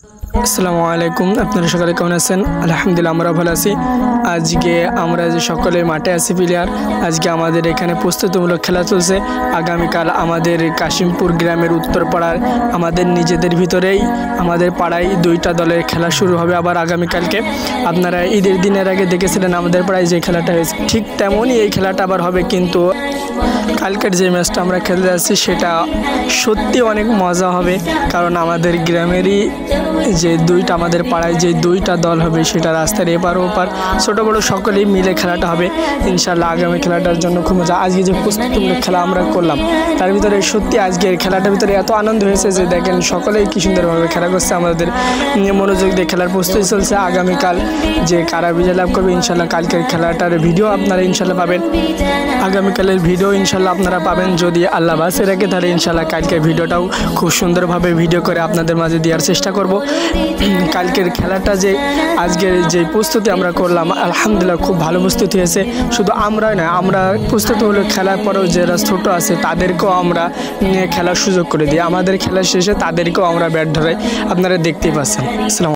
আসসালামু আলাইকুম। আপনারা সকালে কেমন আছেন? আলহামদুলিল্লাহ আমরা ভালো আছি। আজকে আমরা যে সকলে মাঠে আছি প্লেয়ার, আজকে আমাদের এখানে প্রস্তুতিমূলক খেলা চলছে। আগামীকাল আমাদের কাশিমপুর গ্রামের উত্তরপাড়ার আমাদের নিজেদের ভিতরেই আমাদের পাড়ায় দুইটা দলের খেলা শুরু হবে আবার আগামীকালকে। আপনারা ঈদের দিনের আগে দেখেছিলেন আমাদের পাড়ায় যে খেলাটা হয়েছে, ঠিক তেমনই এই খেলাটা আবার হবে। কিন্তু কালকের যে ম্যাচটা আমরা খেলতে যাচ্ছি সেটা সত্যি অনেক মজা হবে, কারণ আমাদের গ্রামেরই যে আমাদের পাড়ায় যে দুইটা দল হবে সেটা রাস্তার এপার ওপার ছোটো বড়ো সকলেই মিলে খেলাটা হবে ইনশাল্লাহ। আগামী খেলাটার জন্য খুব মজা। আজকে যে প্রস্তুতিমূলক খেলা আমরা করলাম তার ভিতরে সত্যি আজকের খেলাটার ভিতরে এত আনন্দ হয়েছে যে দেখেন সকলেই কী সুন্দরভাবে খেলা করছে, আমাদের মনোযোগ দিয়ে খেলার প্রস্তুতি চলছে। আগামীকাল যে কারা বিজয় লাভ করবে ইনশাল্লাহ কালকের খেলাটার ভিডিও আপনারা ইনশাল্লাহ পাবেন, আগামীকালের ভিডিও ইনশাল্লাহ আপনারা পাবেন। যদি আল্লাহ বাঁচিয়ে রাখে তাহলে ইনশাল্লাহ কালকের ভিডিওটাও খুব সুন্দরভাবে ভিডিও করে আপনাদের মাঝে দেওয়ার চেষ্টা করব। কালকের খেলাটা যে আজকের যে প্রস্তুতি আমরা করলাম আলহামদুলিল্লাহ খুব ভালো প্রস্তুতি হয়েছে। শুধু আমরাই নয়, আমরা প্রস্তুতি হলো খেলার পরেও যারা ছোটো আছে তাদেরকেও আমরা খেলার সুযোগ করে দিই। আমাদের খেলা শেষে তাদেরকেও আমরা ব্যাট ধরাই, আপনারা দেখতেই পাচ্ছেন। আসসালাম।